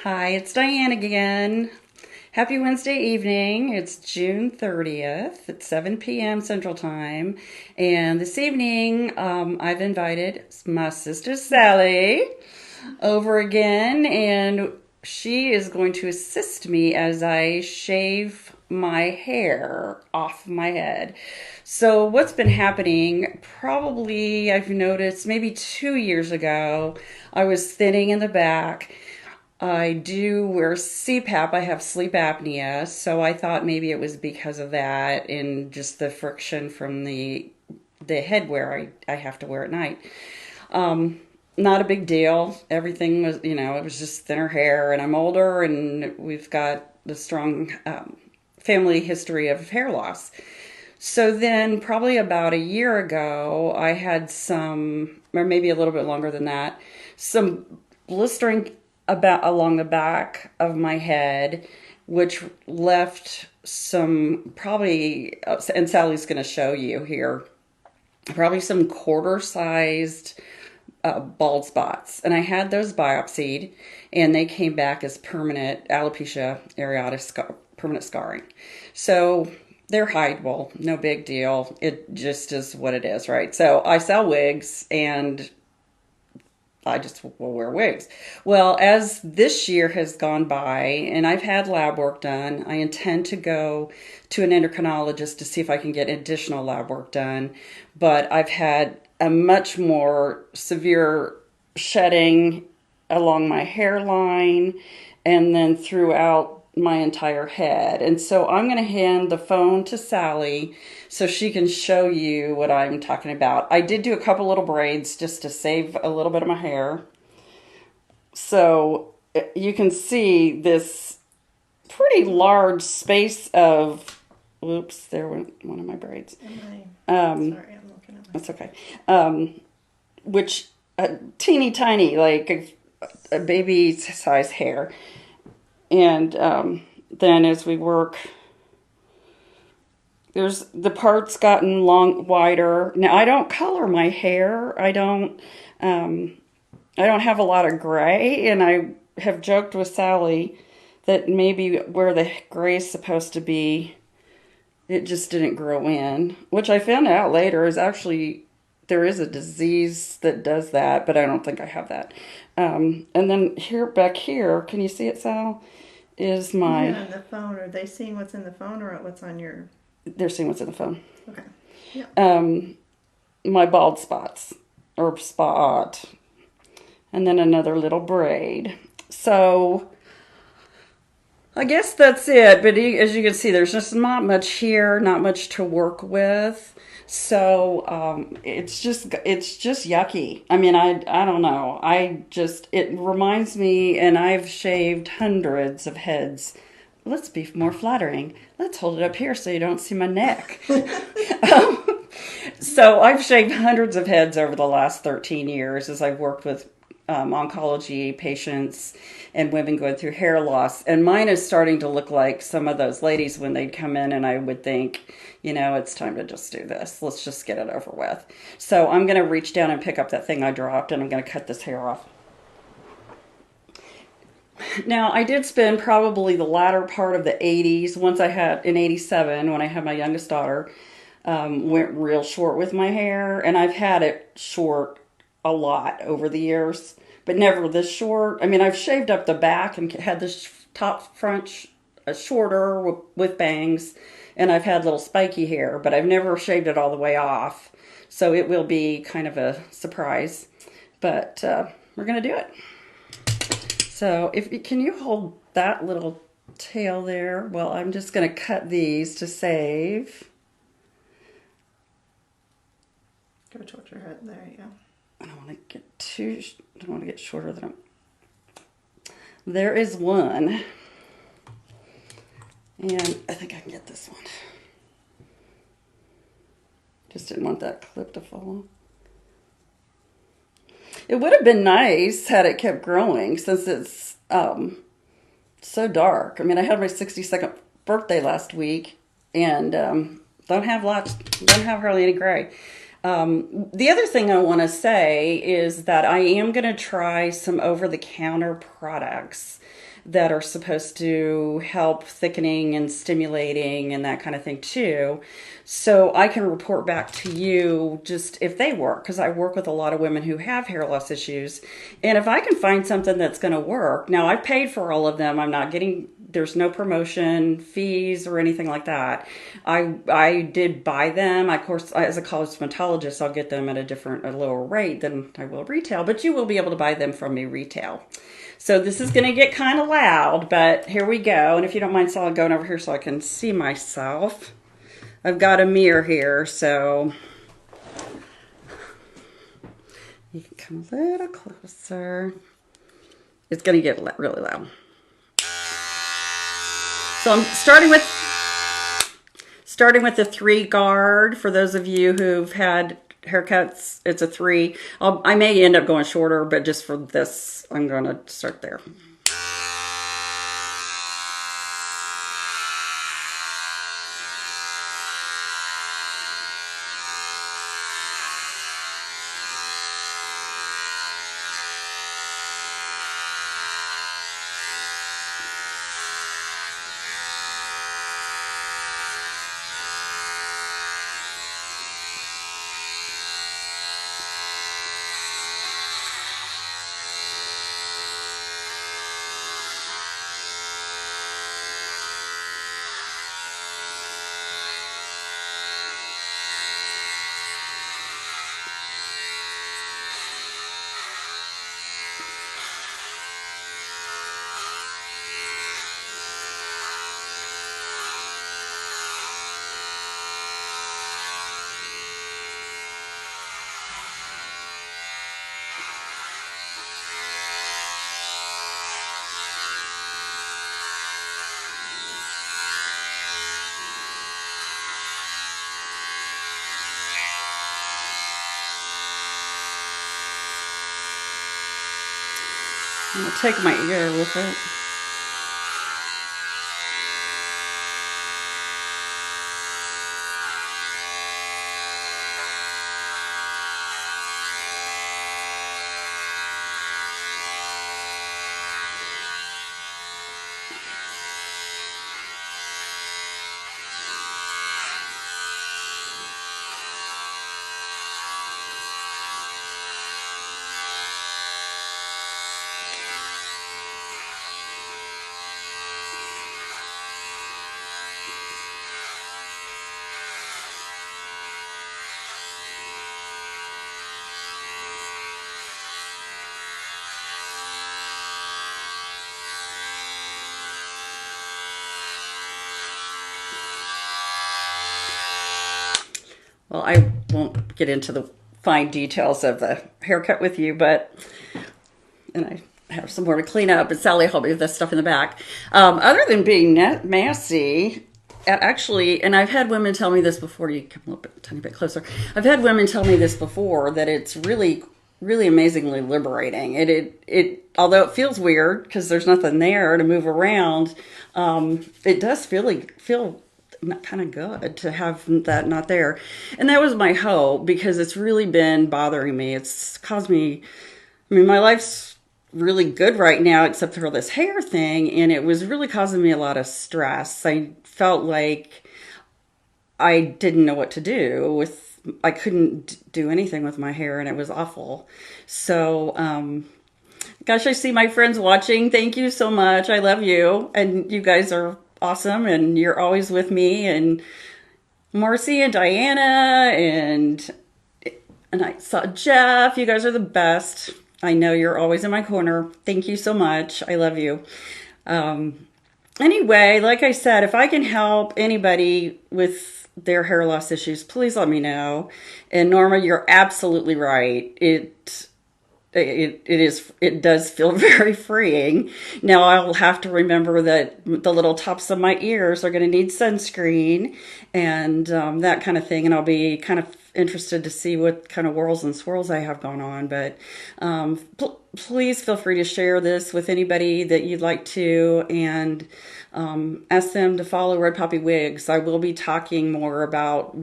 Hi, it's Diane again. Happy Wednesday evening. It's June 30th. It's 7 p.m. Central Time. And this evening, I've invited my sister Sally over again, and she is going to assist me as I shave my hair off my head. So, what's been happening? Probably I've noticed maybe 2 years ago, I was thinning in the back. I do wear CPAP. I have sleep apnea, so I thought maybe it was because of that and just the friction from the headwear I have to wear at night. Not a big deal. Everything was, it was just thinner hair, and I'm older, and we've got the strong family history of hair loss. So then, probably about a year ago, I had some, or maybe a little bit longer than that, some blistering about along the back of my head, which left some probably, and Sally's going to show you here, probably some quarter-sized bald spots. And I had those biopsied, and they came back as permanent alopecia areata, permanent scarring. So they're hideable, no big deal. It just is what it is, right? So I sell wigs, and I just will wear wigs. Well, as this year has gone by and I've had lab work done, I intend to go to an endocrinologist to see if I can get additional lab work done. But I've had a much more severe shedding along my hairline and then throughout my entire head. And so I'm going to hand the phone to Sally so she can show you what I'm talking about. I did do a couple little braids just to save a little bit of my hair. So you can see this pretty large space of, oops, there went one of my braids. Sorry, I'm looking at That's okay. Which, teeny tiny, like a baby size hair. And then as we work, there's the part's gotten wider. Now I don't color my hair. I don't have a lot of gray, and I have joked with Sally that maybe where the gray is supposed to be, it just didn't grow in. Which I found out later is actually there is a disease that does that, but I don't think I have that. And then back here, can you see it, Sal? Is my... Even on the phone, are they seeing what's in the phone or what's on your... They're seeing what's in the phone. Okay. Yeah. My bald spots, or spot. And then another little braid. So, I guess that's it. But as you can see, there's just not much here, not much to work with. So it's just yucky. I mean, I don't know. It reminds me, and I've shaved hundreds of heads. Let's be more flattering. Let's hold it up here so you don't see my neck. So I've shaved hundreds of heads over the last 13 years as I've worked with oncology patients and women going through hair loss. And mine is starting to look like some of those ladies when they'd come in and I would think, it's time to just do this. Let's just get it over with. So I'm going to reach down and pick up that thing I dropped, and I'm going to cut this hair off. Now, I did spend probably the latter part of the 80s, in 87, when I had my youngest daughter, went real short with my hair, and I've had it short a lot over the years, but never this short. I mean, I've shaved up the back and had this top front shorter with bangs, and I've had little spiky hair, but I've never shaved it all the way off. So it will be kind of a surprise, but we're going to do it. So can you hold that little tail there? Well, I'm just going to cut these to save. Go towards your head. There you go. I don't want to get shorter than there is one. And I think I can get this one. Just didn't want that clip to fall. It would have been nice had it kept growing since it's so dark. I mean, I had my 62nd birthday last week and don't have hardly any gray. The other thing I want to say is that I am going to try some over-the-counter products that are supposed to help thickening and stimulating and that kind of thing too. So I can report back to you just if they work, because I work with a lot of women who have hair loss issues. And if I can find something that's going to work, now I've paid for all of them. I'm not getting, there's no promotion fees or anything like that. I did buy them. Of course, as a cosmetologist, I'll get them at a lower rate than I will retail, but you will be able to buy them from me retail. So this is going to get kind of loud, but here we go. And if you don't mind, so I'll go over here so I can see myself. I've got a mirror here, so you can come a little closer. It's going to get really loud. So I'm starting with the 3 guard. For those of you who've had haircuts, it's a 3. I may end up going shorter, but just for this, I'm going to start there. I'm going to take my ear with it. Well, I won't get into the fine details of the haircut with you, and I have some more to clean up, and Sally helped me with this stuff in the back. Other than being messy, actually, and I've had women tell me this before, you come a little bit, tiny bit closer. I've had women tell me this before, that it's really, really amazingly liberating. Although it feels weird because there's nothing there to move around, it does feel kind of good to have that not there. And that was my hope, because it's really been bothering me. It's caused me, my life's really good right now except for this hair thing, and it was really causing me a lot of stress. I felt like I didn't know what to do I couldn't do anything with my hair, and it was awful. So gosh, I see my friends watching. Thank you so much. I love you, and you guys are awesome, and you're always with me, and Marcy and Diana, and I saw Jeff. You guys are the best. I know you're always in my corner. Thank you so much. I love you. Anyway, like I said, if I can help anybody with their hair loss issues, please let me know. And Norma, you're absolutely right. It does feel very freeing. Now I'll have to remember that the little tops of my ears are going to need sunscreen and that kind of thing. And I'll be kind of interested to see what kind of whirls and swirls I have going on. But please feel free to share this with anybody that you'd like to, and ask them to follow Red Poppy Wigs. I will be talking more about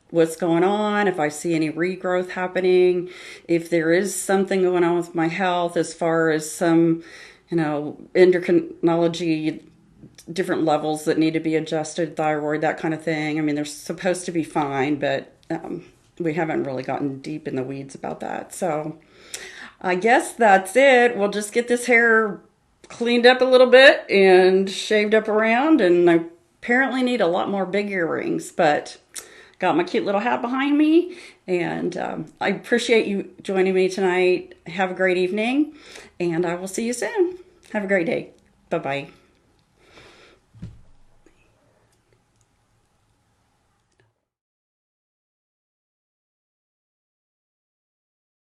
what's going on, if I see any regrowth happening, if there is something going on with my health as far as some endocrinology, different levels that need to be adjusted, thyroid, that kind of thing. I mean, they're supposed to be fine, but we haven't really gotten deep in the weeds about that. So I guess that's it. We'll just get this hair cleaned up a little bit and shaved up around, and I apparently need a lot more big earrings, but got my cute little hat behind me, and I appreciate you joining me tonight. Have a great evening, and I will see you soon. Have a great day. Bye-bye.